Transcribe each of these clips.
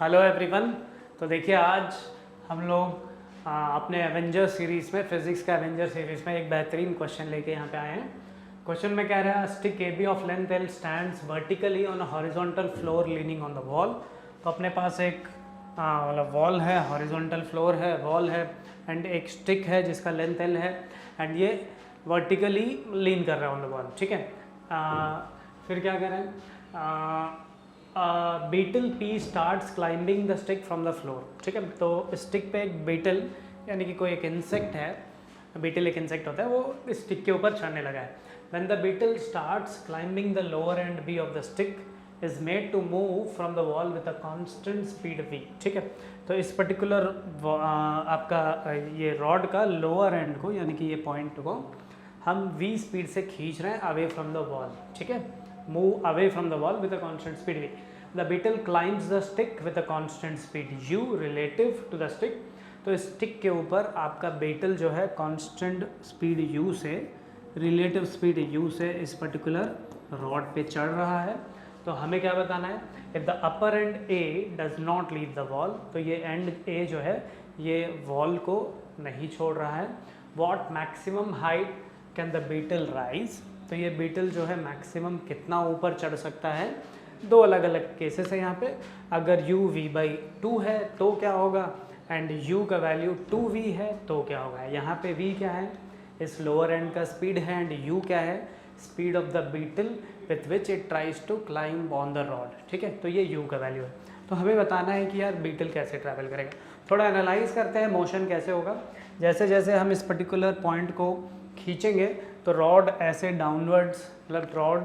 Hello everyone. तो देखिए आज हम लोग अपने एवेंजर सीरीज़ में फिजिक्स का एवेंजर सीरीज़ में एक बेहतरीन क्वेश्चन लेके यहाँ पे आए हैं। क्वेश्चन में कह रहा है stick A B of length L stands vertically on a horizontal floor leaning on the wall. तो अपने पास एक मतलब वॉल है, हॉरिजॉन्टल फ्लोर है, वॉल है एंड एक स्टिक है जिसका लेंथ एल है एंड ये वर्टिकली लीन कर रहा है ऑन द वॉल। ठीक है। फिर क्या कह रहे हैं, beetle P starts climbing the stick from the floor. ठीक है। तो स्टिक पे एक बीटल यानी कि कोई एक इंसेक्ट है, बीटल एक इंसेक्ट होता है, वो स्टिक के ऊपर चढ़ने लगा है। When the beetle starts climbing the lower end B of the stick is made to move from the wall with a constant speed v। ठीक है। तो इस पर्टिकुलर आपका ये रॉड का लोअर एंड को यानी कि ये पॉइंट को हम v स्पीड से खींच रहे हैं अवे फ्रॉम द वॉल। ठीक है। move away from the wall with a constant speed v. The beetle climbs the stick with a constant speed u relative to the stick. तो इस स्टिक के ऊपर आपका बीटल जो है कांस्टेंट स्पीड u से रिलेटिव स्पीड u से इस पर्टिकुलर रॉड पे चढ़ रहा है। तो हमें क्या बताना है, if the upper and a does not leave the wall, तो ये एंड a जो है ये वॉल को नहीं छोड़ रहा है। What maximum height can the beetle rise, तो ये बीटल जो है मैक्सिमम कितना ऊपर चढ़ सकता है। दो अलग अलग केसेस है यहाँ पे। अगर u v/2 है तो क्या होगा एंड u का वैल्यू 2v है तो क्या होगा। यहाँ पे v क्या है, इस लोअर एंड का स्पीड है एंड u क्या है, speed of the beetle with which it tries to climb on the rod. ठीक है। तो ये u का वैल्यू है। तो हमें बताना है कि यार बीटल कैसे ट्रैवल करेगा। थोड़ा एनालाइज करते हैं मोशन कैसे होगा। जैसे जैसे हम इस पर्टिकुलर पॉइंट को खींचेंगे तो रॉड ऐसे डाउनवर्ड्स, मतलब रॉड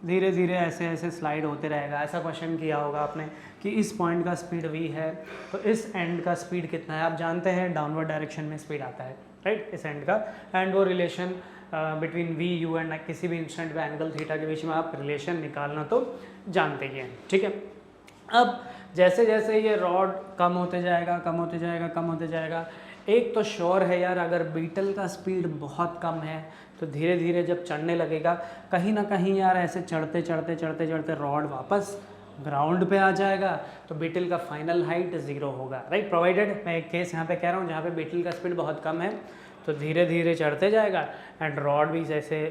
धीरे धीरे ऐसे ऐसे स्लाइड होते रहेगा। ऐसा क्वेश्चन किया होगा आपने कि इस पॉइंट का स्पीड v है तो इस एंड का स्पीड कितना है। आप जानते हैं डाउनवर्ड डायरेक्शन में स्पीड आता है, राइट, इस एंड का। एंड वो relation between v u and किसी भी इंस्टेंट पे एंगल थीटा के बीच में आप रिलेशन निकालना तो जानते ही हैं। ठीक है। अब जैसे जैसे ये रॉड कम होते जाएगा कम होते जाएगा कम होते जाएगा, एक तो श्योर है यार, अगर बीटल का स्पीड बहुत कम है तो धीरे धीरे जब चढ़ने लगेगा कहीं ना कहीं यार ऐसे चढ़ते चढ़ते चढ़ते चढ़ते रॉड वापस ग्राउंड पे आ जाएगा। तो बीटल का फाइनल हाइट 0 होगा, राइट, प्रोवाइडेड। मैं एक केस यहाँ पे कह रहा हूँ जहाँ पे बीटल का स्पीड बहुत कम है तो धीरे धीरे चढ़ते जाएगा एंड रॉड भी जैसे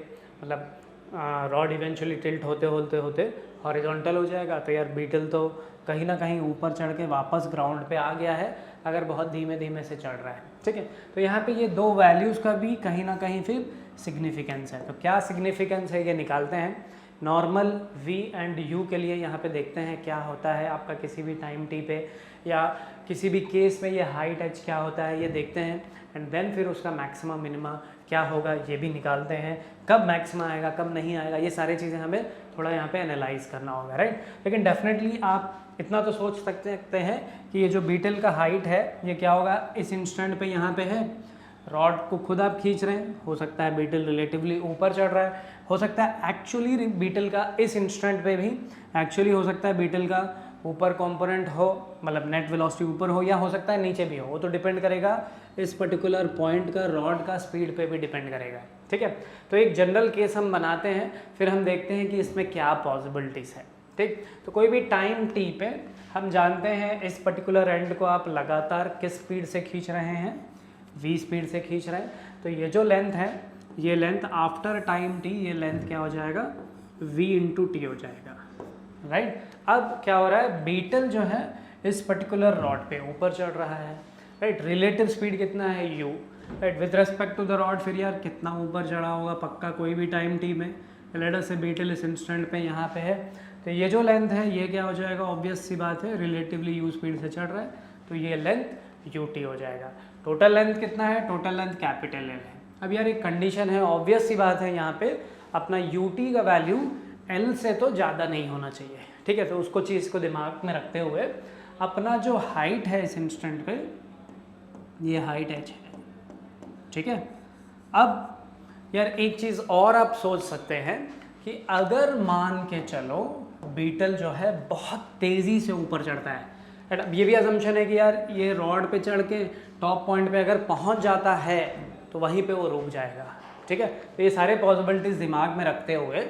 मतलब रॉड इवेंचुअली टिल्ट होते होते होते हॉरिजॉन्टल हो जाएगा। तो यार बीटल तो कहीं ना कहीं ऊपर चढ़ के वापस ग्राउंड पे आ गया है अगर बहुत धीमे धीमे से चढ़ रहा है। ठीक है। तो यहाँ पे ये दो वैल्यूज़ का भी कहीं ना कहीं फिर सिग्निफिकेंस है। तो क्या सिग्निफिकेंस है ये निकालते हैं। नॉर्मल v एंड u के लिए यहाँ पे देखते हैं क्या होता है आपका किसी भी टाइम t पे या किसी भी केस में ये हाइट h क्या होता है ये देखते हैं एंड देन फिर उसका मैक्सिमम मिनिमा क्या होगा ये भी निकालते हैं। कब मैक्सिमा आएगा कब नहीं आएगा ये सारी चीज़ें हमें थोड़ा यहाँ पे एनालाइज करना होगा, राइट। लेकिन डेफिनेटली आप इतना तो सोच सकते हैं कि ये जो बीटल का हाइट है ये क्या होगा, इस इंस्टेंट पे यहाँ पे है, रॉड को खुद आप खींच रहे हैं, हो सकता है बीटल रिलेटिवली ऊपर चढ़ रहा है, हो सकता है एक्चुअली बीटल का इस इंस्टेंट पे भी एक्चुअली हो सकता है बीटल का ऊपर कंपोनेंट हो, मतलब नेट वेलोसिटी ऊपर हो, या हो सकता है नीचे भी हो। वो तो डिपेंड करेगा इस पर्टिकुलर पॉइंट का रॉड का स्पीड पे भी डिपेंड करेगा। ठीक है। तो एक जनरल केस हम बनाते हैं फिर हम देखते हैं कि इसमें क्या पॉसिबिलिटीज़ है। ठीक। तो कोई भी टाइम t पे हम जानते हैं इस पर्टिकुलर एंड को आप लगातार किस स्पीड से खींच रहे हैं, v स्पीड से खींच रहे हैं। तो ये जो लेंथ है ये लेंथ आफ्टर टाइम t ये लेंथ क्या हो जाएगा, v × t हो जाएगा, राइट। अब क्या हो रहा है, बीटल जो है इस पर्टिकुलर रॉड पे ऊपर चढ़ रहा है, राइट। रिलेटिव स्पीड कितना है u, right, with respect to the rod. फिर यार कितना ऊपर चढ़ा होगा पक्का कोई भी टाइम t में। लेट अस से बीटल इस इंस्टेंट पे यहाँ पे है तो ये जो लेंथ है ये क्या हो जाएगा, ऑब्वियस सी बात है रिलेटिवली u स्पीड से चढ़ रहा है तो ये लेंथ ut हो जाएगा। टोटल लेंथ कितना है, टोटल लेंथ कैपिटल L है। अब यार एक कंडीशन है, ऑब्वियस सी बात है, यहाँ पे अपना ut का वैल्यू L से तो ज़्यादा नहीं होना चाहिए। ठीक है। तो उसको चीज़ को दिमाग में रखते हुए अपना जो हाइट है इस इंस्टेंट पे ये हाइट h है। ठीक है। अब यार एक चीज़ और आप सोच सकते हैं कि अगर मान के चलो बीटल जो है बहुत तेज़ी से ऊपर चढ़ता है, अब ये भी अजम्पशन है कि यार ये रॉड पे चढ़ के टॉप पॉइंट पे अगर पहुंच जाता है तो वहीं पे वो रुक जाएगा। ठीक है। तो ये सारे पॉसिबिलिटीज़ दिमाग में रखते हुए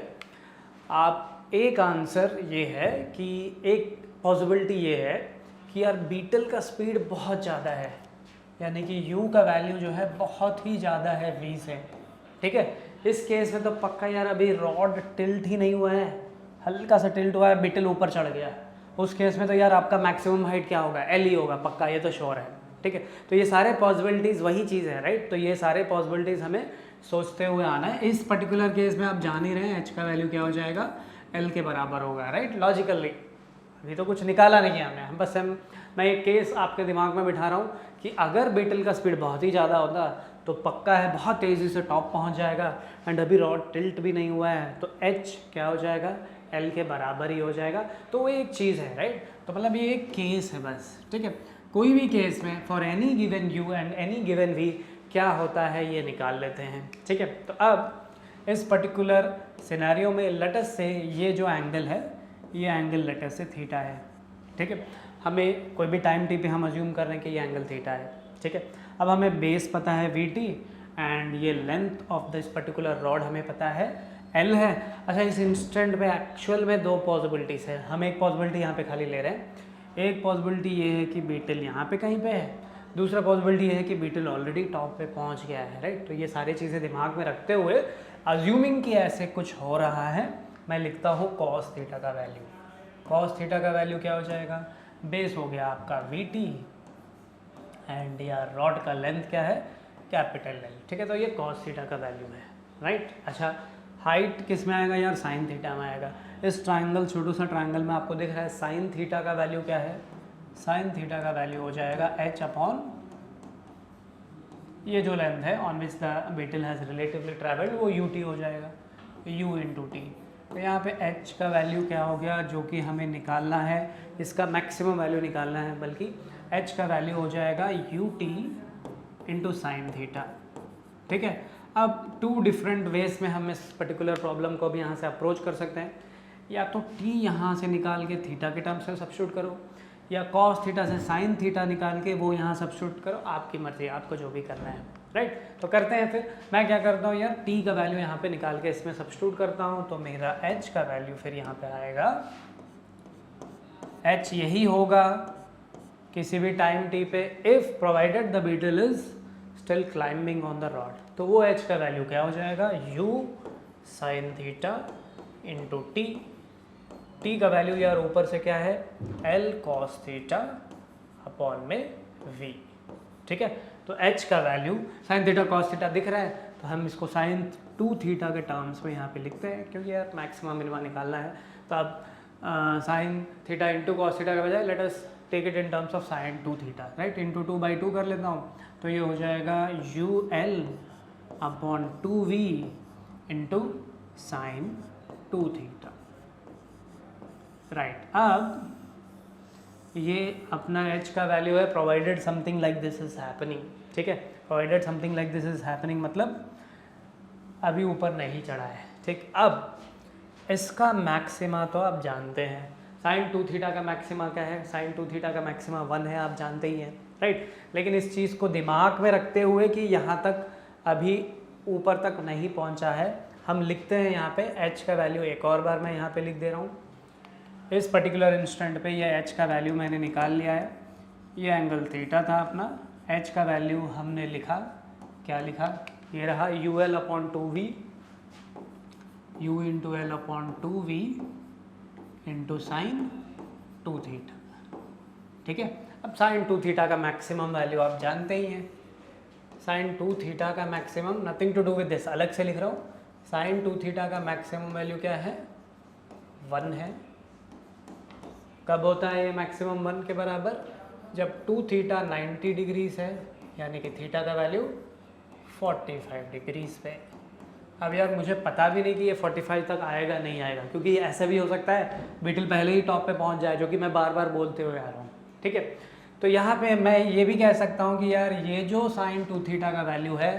आप एक आंसर ये है कि एक पॉसिबिलिटी ये है कि यार बीटल का स्पीड बहुत ज़्यादा है, यानी कि u का वैल्यू जो है बहुत ही ज़्यादा है v से, ठीक है। इस केस में तो पक्का यार अभी रॉड टिल्ट ही नहीं हुआ है, हल्का सा टिल्ट हुआ है, बीटल ऊपर चढ़ गया, उस केस में तो यार आपका मैक्सिमम हाइट क्या होगा, l ही होगा पक्का, ये तो श्योर है, ठीक है। तो ये सारे पॉसिबिलिटीज़ वही चीज़ है, राइट। तो ये सारे पॉसिबिलिटीज़ हमें सोचते हुए आना है। इस पर्टिकुलर केस में आप जान ही रहे हैं h का वैल्यू क्या हो जाएगा, l के बराबर होगा, राइट, लॉजिकली। अभी तो कुछ निकाला नहीं है हमने, हम बस मैं एक केस आपके दिमाग में बिठा रहा हूँ कि अगर बीटल का स्पीड बहुत ही ज़्यादा होता तो पक्का है बहुत तेज़ी से टॉप पहुँच जाएगा, एंड अभी रॉड टिल्ट भी नहीं हुआ है, तो h क्या हो जाएगा, l के बराबर ही हो जाएगा। तो वो एक चीज़ है, राइट। तो मतलब ये एक केस है बस, ठीक है। कोई भी केस में for any given u and any given v क्या होता है ये निकाल लेते हैं, ठीक है। तो अब इस पर्टिकुलर सिनेरियो में लेटस से ये जो एंगल है, ये एंगल लेटस से थीटा है, ठीक है। हमें कोई भी टाइम टी पे हम अज्यूम कर रहे हैं कि ये एंगल थीटा है, ठीक है। अब हमें बेस पता है vt एंड ये length of this particular rod हमें पता है l है। अच्छा, इस इंस्टेंट में एक्चुअल में दो पॉसिबिलिटीज़ है, हम एक पॉसिबिलिटी यहाँ पे खाली ले रहे हैं। एक पॉसिबिलिटी ये है कि बीटल यहाँ पे कहीं पे है, दूसरा पॉसिबिलिटी ये है कि बीटल ऑलरेडी टॉप पे पहुँच गया है, राइट। तो ये सारी चीज़ें दिमाग में रखते हुए अज्यूमिंग कि ऐसे कुछ हो रहा है, मैं लिखता हूँ कॉस थीटा का वैल्यू। कॉस थीटा का वैल्यू क्या हो जाएगा, बेस हो गया आपका vt एंड यार रॉड का लेंथ क्या है, कैपिटल L, ठीक है। तो ये कॉस थीटा का वैल्यू है, राइट। अच्छा, हाइट किस में आएगा यार, साइन थीटा में आएगा। इस ट्राइंगल, छोटू सा ट्राइंगल में आपको दिख रहा है साइन थीटा का वैल्यू क्या है, साइन थीटा का वैल्यू हो जाएगा h अपॉन ये जो लेंथ है on which the beetle has relatively travelled, वो ut हो जाएगा, u इंटू टी। तो यहाँ पे h का वैल्यू क्या हो गया, जो कि हमें निकालना है, इसका मैक्सिमम वैल्यू निकालना है, बल्कि h का वैल्यू हो जाएगा ut इंटू साइन थीटा, ठीक है। अब टू डिफरेंट वेज में हम इस पर्टिकुलर प्रॉब्लम को भी यहाँ से अप्रोच कर सकते हैं, या तो t यहाँ से निकाल के थीटा के टर्म्स में सब्स्टिट्यूट करो, या कॉस थीटा से साइन थीटा निकाल के वो यहाँ सब्स्टिट्यूट करो, आपकी मर्जी, आपको जो भी करना है, राइट। तो करते हैं फिर। मैं क्या करता हूँ यार, t का वैल्यू यहाँ पे निकाल के इसमें सब्स्टिट्यूट करता हूँ, तो मेरा h का वैल्यू फिर यहाँ पे आएगा, h यही होगा किसी भी टाइम t पे, if provided the beetle is still climbing on the rod, तो वो h का वैल्यू क्या हो जाएगा, u sine theta into t. t का वैल्यू यार ऊपर से क्या है, l कॉस थीटा अपॉन में v, ठीक है। तो h का value sine theta cos theta दिख रहा है, तो हम इसको साइन 2 थीटा के टर्म्स में यहाँ पे लिखते हैं, क्योंकि यार मैक्सिमम मिनिमम निकालना है। तो अब sine theta into cos theta के बजाय let us take it in terms of sine 2 theta, right. Into 2/2 कर लेता हूँ, तो ये हो जाएगा ul upon 2v into sine 2 theta, right. अब ये अपना h का वैल्यू है provided something like this is happening, ठीक है। Provided something like this is happening मतलब अभी ऊपर नहीं चढ़ा है, ठीक। अब इसका मैक्सिमा तो आप जानते हैं, साइन 2 थीटा का मैक्सिमा क्या है, साइन 2 थीटा का मैक्सिमा 1 है, आप जानते ही हैं, राइट। लेकिन इस चीज़ को दिमाग में रखते हुए कि यहाँ तक अभी ऊपर तक नहीं पहुँचा है, हम लिखते हैं यहाँ पे h का वैल्यू, एक और बार मैं यहाँ पे लिख दे रहा हूँ। इस पर्टिकुलर इंस्टेंट पे ये h का वैल्यू मैंने निकाल लिया है, ये एंगल थीटा था अपना, h का वैल्यू हमने लिखा, क्या लिखा, ये रहा ul upon 2v, u into l upon 2v into sine 2 theta, ठीक है। अब साइन 2 थीटा का मैक्सिमम वैल्यू आप जानते ही हैं, साइन 2 थीटा का maximum, nothing to do with this, अलग से लिख रहा हूँ, साइन 2 थीटा का मैक्सिमम वैल्यू क्या है, 1 है। कब होता है ये मैक्सिमम 1 के बराबर, जब 2 थीटा 90 डिग्रीज है, यानी कि थीटा का वैल्यू 45 डिग्रीज पे। अब यार मुझे पता भी नहीं कि ये 45 तक आएगा नहीं आएगा, क्योंकि ऐसा भी हो सकता है बीटल पहले ही टॉप पे पहुंच जाए, जो कि मैं बार बार बोलते हुए आ रहा हूँ, ठीक है। तो यहाँ पे मैं ये भी कह सकता हूँ कि यार ये जो साइन 2 थीटा का वैल्यू है,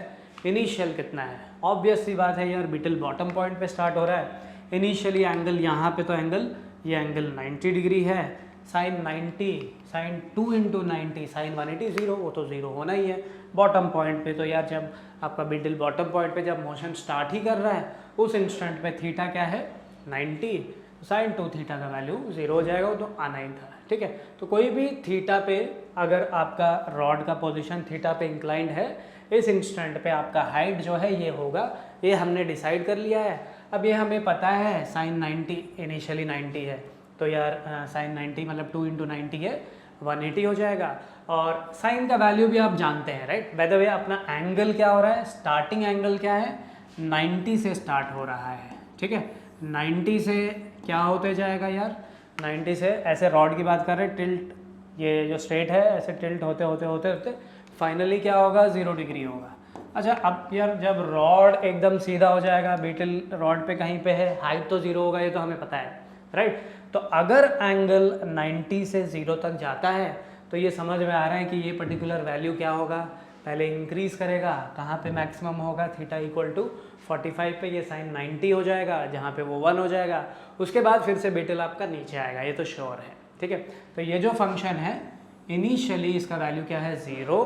इनिशियल कितना है, ऑब्वियस सी बात है यार, बीटल बॉटम पॉइंट पे स्टार्ट हो रहा है, इनिशियली एंगल यहाँ पे तो एंगल, ये एंगल 90 डिग्री है, साइन 90, साइन 2 इंटू 90, साइन 180 0, वो तो 0 होना ही है बॉटम पॉइंट पे। तो यार जब आपका बीटल बॉटम पॉइंट पे जब मोशन स्टार्ट ही कर रहा है, उस इंस्टेंट पे थीटा क्या है 90, साइन 2 थीटा का वैल्यू 0 हो जाएगा, वो तो आना ही था, ठीक है। तो कोई भी थीटा पे अगर आपका रॉड का पोजीशन थीटा पे इंक्लाइंड है, इस इंस्टेंट पे आपका हाइट जो है ये होगा, ये हमने डिसाइड कर लिया है। अब ये हमें पता है साइन 90 इनिशियली 90 है, तो यार साइन 90 मतलब 2 × 90 है 180 हो जाएगा। और साइन का वैल्यू भी आप जानते हैं राइट। बाय द वे अपना एंगल क्या हो रहा है, स्टार्टिंग एंगल क्या है, 90 से स्टार्ट हो रहा है, ठीक है। 90 से क्या होते जाएगा यार, 90 से ऐसे रॉड की बात कर रहे हैं, टिल्ट ये जो स्ट्रेट है ऐसे टिल्ट होते होते होते होते फाइनली क्या होगा, 0 डिग्री होगा। अच्छा अब यार जब रॉड एकदम सीधा हो जाएगा, बीटल रॉड पे कहीं पे है, हाइट तो 0 होगा, ये तो हमें पता है राइट। तो अगर एंगल 90 से 0 तक जाता है तो ये समझ में आ रहा है कि ये पर्टिकुलर वैल्यू क्या होगा, पहले इंक्रीज करेगा, कहाँ पे मैक्सिमम होगा, थीटा इक्वल टू 45 पे ये साइन 90 हो जाएगा, जहाँ पे वो 1 हो जाएगा, उसके बाद फिर से बीटल आपका नीचे आएगा, ये तो श्योर है, ठीक है। तो ये जो फंक्शन है इनिशियली इसका वैल्यू क्या है 0,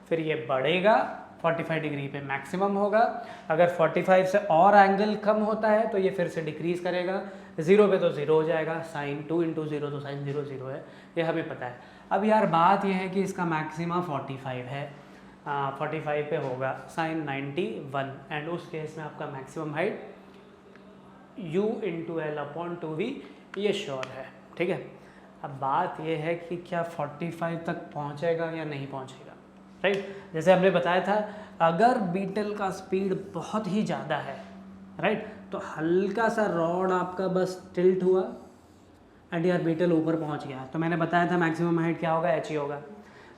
फिर ये बढ़ेगा 45 डिग्री पे मैक्सिमम होगा, अगर 45 से और एंगल कम होता है तो ये फिर से डिक्रीज करेगा, 0 पे तो 0 हो जाएगा, साइन 2 × 0 तो साइन 0 0 है, ये हमें पता है। अब यार बात ये है कि इसका मैक्सिमा 45 है, 45 पे होगा साइन 91 एंड उस केस में आपका मैक्सिमम हाइट u × L/2v ये श्योर है, ठीक है। अब बात ये है कि क्या 45 तक पहुंचेगा या नहीं पहुंचेगा राइट। जैसे हमने बताया था अगर बीटल का स्पीड बहुत ही ज़्यादा है राइट, तो हल्का सा रॉड आपका बस टिल्ट हुआ एंड यार बीटल ऊपर पहुंच गया, तो मैंने बताया था मैक्सिमम हाइट क्या होगा, h ही होगा।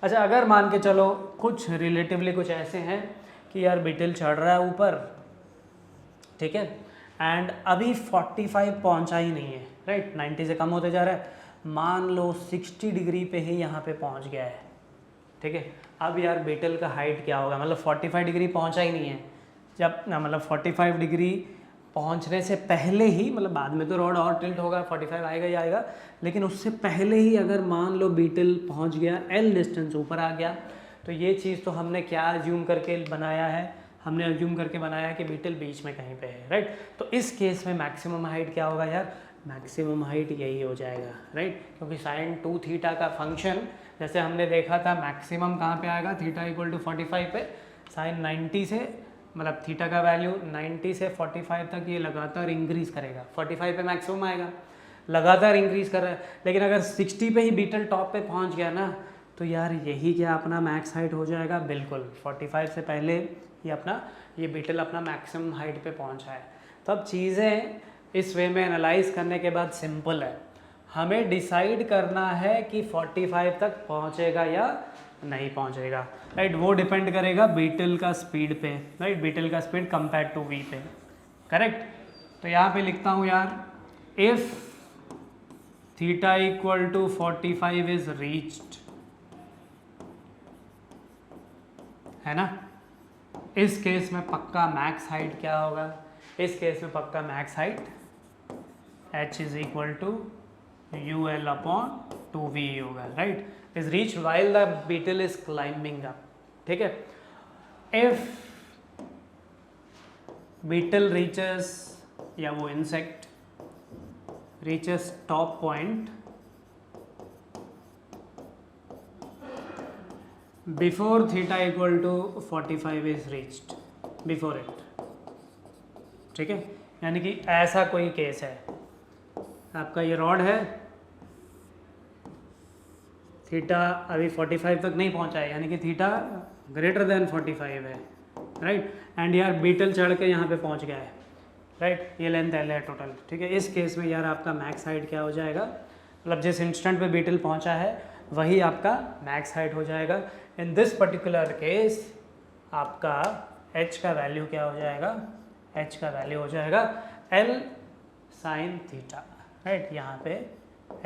अच्छा अगर मान के चलो कुछ रिलेटिवली कुछ ऐसे हैं कि यार बीटल चढ़ रहा है ऊपर, ठीक है, एंड अभी 45 पहुंचा ही नहीं है राइट, 90 से कम होते जा रहा है, मान लो 60 डिग्री पे ही यहाँ पे पहुंच गया है, ठीक है। अब यार बीटल का हाइट क्या होगा, मतलब 45 डिग्री पहुंचा ही नहीं है, जब मतलब 45 डिग्री पहुंचने से पहले ही, मतलब बाद में तो रॉड और टिल्ट होगा, 45 आएगा ही आएगा, लेकिन उससे पहले ही अगर मान लो बीटल पहुंच गया, L डिस्टेंस ऊपर आ गया, तो ये चीज़ तो हमने क्या अज्यूम करके बनाया है, हमने अज्यूम करके बनाया है कि बीटल बीच में कहीं पे है राइट। तो इस केस में मैक्सिमम हाइट क्या होगा यार, मैक्सिमम हाइट यही हो जाएगा राइट, क्योंकि साइन 2 थीटा का फंक्शन जैसे हमने देखा था मैक्सिमम कहाँ पे आएगा, थीटा इक्वल टू 45 पे, साइन 90 से मतलब थीटा का वैल्यू 90 से 45 तक ये लगातार इंक्रीज करेगा, 45 पे मैक्सिमम आएगा, लगातार इंक्रीज कर रहा है। लेकिन अगर 60 पे ही बीटल टॉप पे पहुंच गया ना, तो यार यही क्या अपना मैक्स हाइट हो जाएगा, बिल्कुल 45 से पहले ये बीटल अपना मैक्सिमम हाइट पे पहुंचा है। तो अब चीज़ें इस वे में एनालाइज करने के बाद सिंपल है, हमें डिसाइड करना है कि 45 तक पहुंचेगा या नहीं पहुंचेगा राइट। वो डिपेंड करेगा बीटल का स्पीड पे राइट, बीटल का स्पीड कंपेयर टू v पे, करेक्ट। तो यहाँ पे लिखता हूँ यार, if theta equal to 45 is reached, है ना, इस केस में पक्का मैक्स हाइट क्या होगा, इस केस में पक्का max height h is equal to UL/2v होगा right, is reach while the beetle is climbing up, ठीक है। इफ बीटल रीचेस या वो insect reaches top point before theta equal to 45 is reached, before it, ठीक है। यानी कि ऐसा कोई केस है, आपका ये रॉड है, थीटा अभी 45 तक नहीं पहुंचा है, यानी कि थीटा ग्रेटर देन 45 है राइट, एंड यार बीटल चढ़ के यहाँ पे पहुंच गया है राइट, ये लेंथ L है टोटल, ठीक है। इस केस में यार आपका मैक्स हाइट क्या हो जाएगा, मतलब जिस इंस्टेंट पे बीटल पहुंचा है वही आपका मैक्स हाइट हो जाएगा। इन दिस पर्टिकुलर केस आपका h का वैल्यू क्या हो जाएगा, h का वैल्यू हो जाएगा L साइन थीटा राइट, यहाँ पे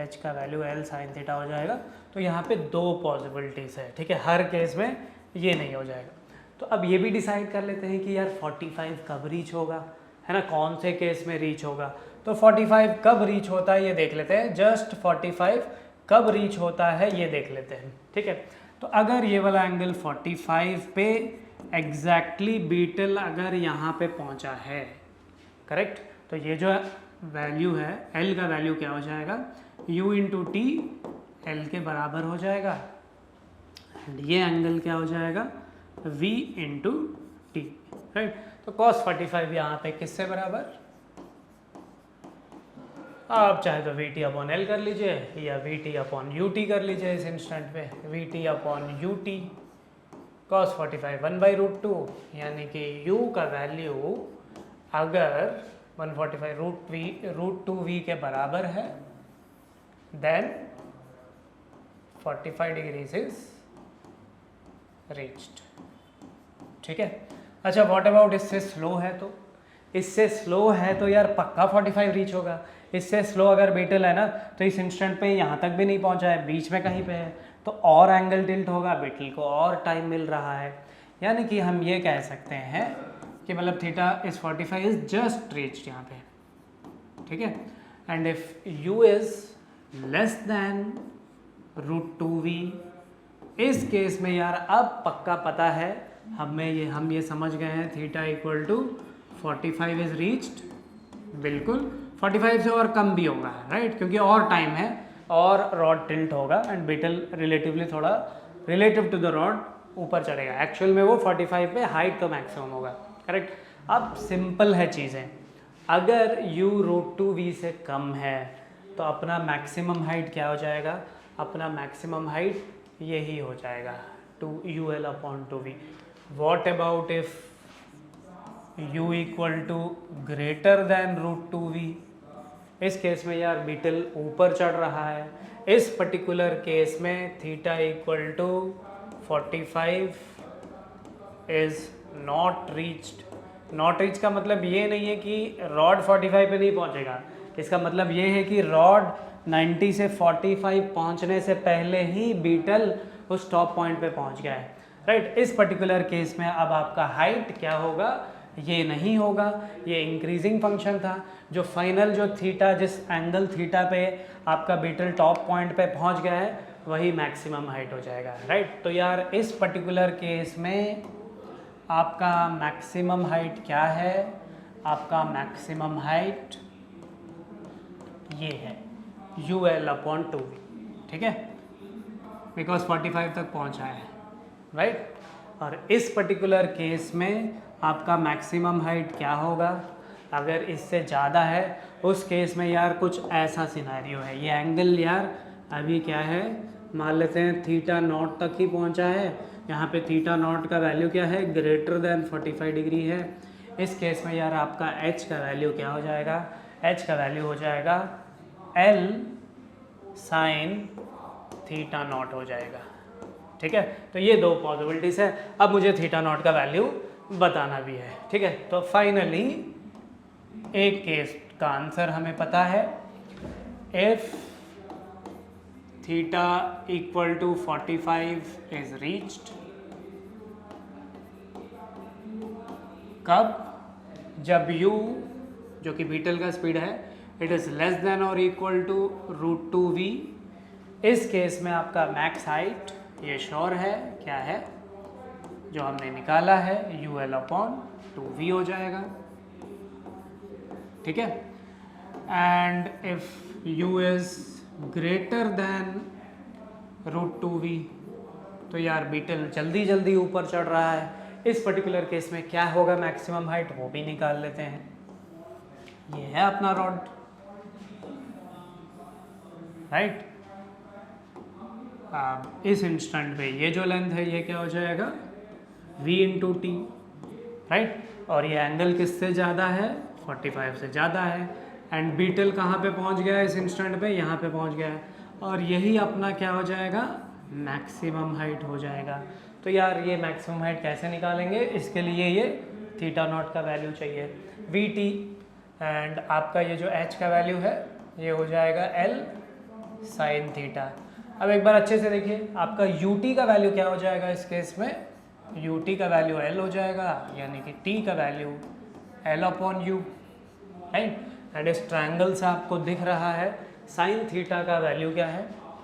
h का वैल्यू L साइन थीटा हो जाएगा। तो यहाँ पे दो पॉसिबिलिटीज़ है, ठीक है, हर केस में ये नहीं हो जाएगा। तो अब ये भी डिसाइड कर लेते हैं कि यार 45 कब रीच होगा, है ना, कौन से केस में रीच होगा। तो 45 कब रीच होता है ये देख लेते हैं, जस्ट 45 कब रीच होता है ये देख लेते हैं, ठीक है। तो अगर ये वाला एंगल 45 पे एग्जैक्टली बीटल अगर यहाँ पे पहुँचा है, करेक्ट, तो ये जो वैल्यू है L का वैल्यू क्या हो जाएगा, U × T एल के बराबर हो जाएगा एंड ये एंगल क्या हो जाएगा v इंटू टी, राइट। तो cos 45 यहाँ पे किससे बराबर, आप चाहे तो वी टी अपॉन एल कर लीजिए या we T upon U T कर लीजिए। इस इंस्टेंट पे we T upon U T cos 45 1/√2, यानी कि u का वैल्यू अगर 145 √2v के बराबर है देन 45 डिग्रीज इज रीच्ड, ठीक है। अच्छा व्हाट अबाउट इससे स्लो है, तो इससे स्लो है तो यार पक्का 45 रीच होगा। इससे स्लो अगर बीटल है ना तो इस इंस्टेंट पे यहाँ तक भी नहीं पहुँचा है, बीच में कहीं पे है, तो और एंगल टिल्ट होगा, बीटल को और टाइम मिल रहा है। यानी कि हम ये कह सकते हैं कि मतलब theta is 45 is just reached यहाँ पे, ठीक है। And if u is less then √2v, इस केस में यार अब पक्का पता है हम ये समझ गए हैं theta equal to 45 is reached, बिल्कुल 45 से और कम भी होगा, राइट, क्योंकि और टाइम है और रॉड टिल्ट होगा एंड बीटल रिलेटिवली थोड़ा रिलेटिव टू द रॉड ऊपर चढ़ेगा। एक्चुअल में वो 45 पे हाइट तो मैक्सिमम होगा, करेक्ट। अब सिंपल है चीज़ें, अगर u √2v से कम है तो अपना मैक्सिमम हाइट क्या हो जाएगा, अपना मैक्सिमम हाइट यही हो जाएगा 2ul/2v। What about if u equal to greater than √2v, इस केस में यार बीटल ऊपर चढ़ रहा है, इस पर्टिकुलर केस में theta equal to 45 is not reached. Not reach का मतलब ये नहीं है कि रॉड 45 पे नहीं पहुंचेगा, इसका मतलब ये है कि रॉड 90 से 45 पहुंचने से पहले ही बीटल उस टॉप पॉइंट पे पहुंच गया है, राइट। इस पर्टिकुलर केस में अब आपका हाइट क्या होगा, ये नहीं होगा, ये इंक्रीजिंग फंक्शन था। जो फाइनल जो थीटा, जिस एंगल थीटा पे आपका बीटल टॉप पॉइंट पे पहुंच गया है वही मैक्सिमम हाइट हो जाएगा, राइट। तो यार इस पर्टिकुलर केस में आपका मैक्सिमम हाइट क्या है, आपका मैक्सिमम हाइट ये है ul/2v, ठीक है, बिकॉज 45 तक पहुंचा है, राइट। और इस पर्टिकुलर केस में आपका मैक्सिमम हाइट क्या होगा, अगर इससे ज़्यादा है उस केस में यार कुछ ऐसा सिनेरियो है, ये एंगल यार अभी क्या है, मान लेते हैं थीटा नॉट तक ही पहुंचा है, यहाँ पे थीटा नॉट का वैल्यू क्या है, ग्रेटर देन 45 डिग्री है। इस केस में यार आपका h का वैल्यू क्या हो जाएगा, h का वैल्यू हो जाएगा L साइन थीटा नॉट हो जाएगा, ठीक है। तो ये दो पॉसिबिलिटीज़ है। अब मुझे थीटा नॉट का वैल्यू बताना भी है, ठीक है। तो फाइनली एक केस का आंसर हमें पता है, if theta equal to 45 is reached, कब, जब u जो कि बीटल का स्पीड है इट इज लेस देन और इक्वल टू √2v। इस केस में आपका मैक्स हाइट ये श्योर है, क्या है, जो हमने निकाला है ul/2v हो जाएगा, ठीक है। And if u is greater than √2v, तो यार बीटल जल्दी जल्दी ऊपर चढ़ रहा है। इस पर्टिकुलर केस में क्या होगा मैक्सिमम हाइट, वो भी निकाल लेते हैं। ये है अपना रॉड, राइट। अब इस इंस्टेंट पे ये जो लेंथ है ये क्या हो जाएगा, v इंटू टी, राइट। और ये एंगल किससे ज़्यादा है, 45 से ज़्यादा है। एंड बीटल कहाँ पे पहुँच गया है इस इंस्टेंट पे, यहाँ पे पहुँच गया है, और यही अपना क्या हो जाएगा, मैक्सिमम हाइट हो जाएगा। तो यार ये मैक्सिमम हाइट कैसे निकालेंगे, इसके लिए ये थीटा नॉट का वैल्यू चाहिए वी टी, एंड आपका ये जो h का वैल्यू है ये हो जाएगा L साइन थीटा। अब एक बार अच्छे से देखिए, आपका ut का वैल्यू क्या हो जाएगा इस केस में, ut का वैल्यू L हो जाएगा, यानी कि t का वैल्यू L/u, राइट। एंड इस ट्रायंगल से आपको दिख रहा है साइन थीटा का वैल्यू क्या है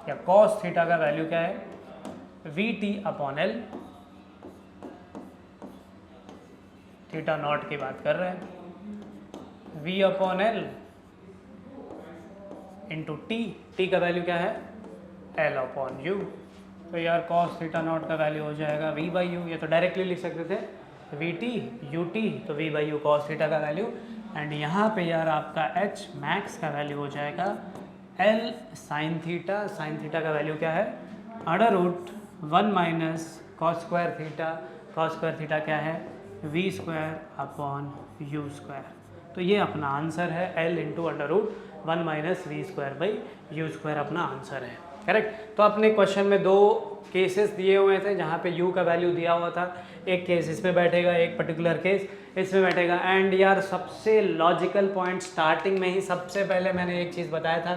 या कॉस थीटा का वैल्यू क्या है, VT/L, थीटा नॉट की बात कर रहे हैं, V/L इंटू टी, टी का वैल्यू क्या है एल अपॉन यू। तो यार कॉस थीटा नॉट का वैल्यू हो जाएगा वी बाई यू, ये तो डायरेक्टली लिख सकते थे वी टी यू टी, तो v by u cos theta का वैल्यू। एंड यहाँ पे यार आपका एच मैक्स का वैल्यू हो जाएगा l sine theta. Sine theta का वैल्यू क्या है, under root 1 minus cos square theta. Cos square theta क्या है, v square upon u square. तो ये अपना आंसर है, l into under root 1 minus v square by u square अपना आंसर है। करेक्ट। तो अपने क्वेश्चन में दो केसेस दिए हुए थे जहाँ पे u का वैल्यू दिया हुआ था, एक केस इसमें बैठेगा, एक पर्टिकुलर केस इसमें बैठेगा। एंड यार सबसे लॉजिकल पॉइंट स्टार्टिंग में ही सबसे पहले मैंने एक चीज़ बताया था,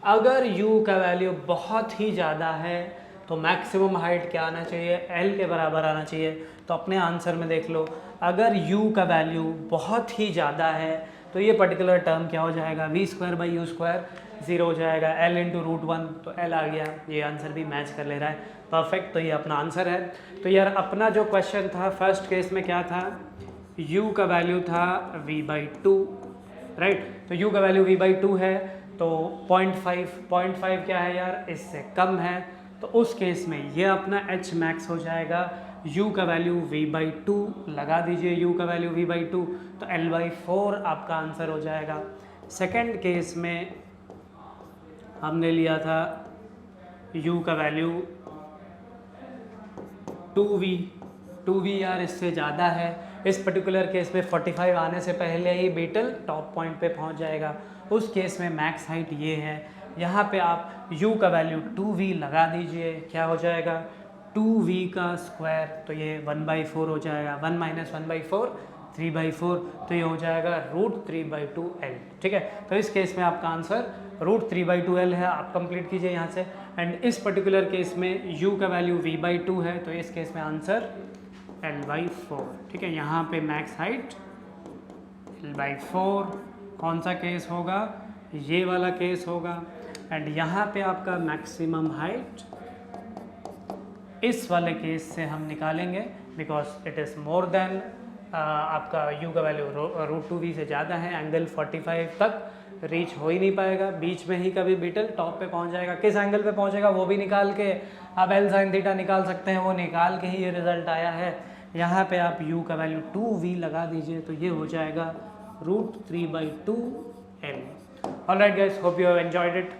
अगर u का वैल्यू बहुत ही ज़्यादा है तो मैक्सिमम हाइट क्या आना चाहिए, l के बराबर आना चाहिए। तो अपने आंसर में देख लो, अगर u का वैल्यू बहुत ही ज़्यादा है तो ये पर्टिकुलर टर्म क्या हो जाएगा, v square by u square 0 हो जाएगा, l इंटू रूट 1, तो l आ गया। ये आंसर भी मैच कर ले रहा है, परफेक्ट। तो ये अपना आंसर है। तो यार अपना जो क्वेश्चन था फर्स्ट केस में क्या था, u का वैल्यू था v बाई 2, राइट। तो u का वैल्यू v बाई 2 है, तो 0.5 क्या है यार, इससे कम है। तो उस केस में ये अपना h मैक्स हो जाएगा, u का वैल्यू v बाई 2 लगा दीजिए, u का वैल्यू v बाई 2, तो l बाई 4 आपका आंसर हो जाएगा। सेकेंड केस में हमने लिया था u का वैल्यू 2v यार इससे ज़्यादा है। इस पर्टिकुलर केस में 45 आने से पहले ही बीटल टॉप पॉइंट पे पहुंच जाएगा। उस केस में मैक्स हाइट ये है, यहाँ पे आप u का वैल्यू 2v लगा दीजिए, क्या हो जाएगा 2v का स्क्वायर, तो ये 1/4 हो जाएगा, 1 माइनस 1/4 3/4, तो ये हो जाएगा √3/2l। ठीक है। तो इस केस में आपका आंसर √3/2l है। आप कंप्लीट कीजिए यहाँ से। एंड इस पर्टिकुलर केस में u का वैल्यू v बाई 2 है, तो इस केस में आंसर l/4। ठीक है। यहाँ पे मैक्स हाइट l/4, कौन सा केस होगा, ये वाला केस होगा। एंड यहाँ पे आपका मैक्सिमम हाइट इस वाले केस से हम निकालेंगे, because it is more than आपका u का वैल्यू √2v से ज़्यादा है। एंगल 45 तक रीच हो ही नहीं पाएगा, बीच में ही कभी बीटल टॉप पे पहुंच जाएगा। किस एंगल पे पहुंचेगा वो भी निकाल के आप एल साइन थीटा निकाल सकते हैं, वो निकाल के ही ये रिजल्ट आया है। यहाँ पे आप u का वैल्यू 2v लगा दीजिए, तो ये हो जाएगा √3/2l। Alright guys, hope you have enjoyed it.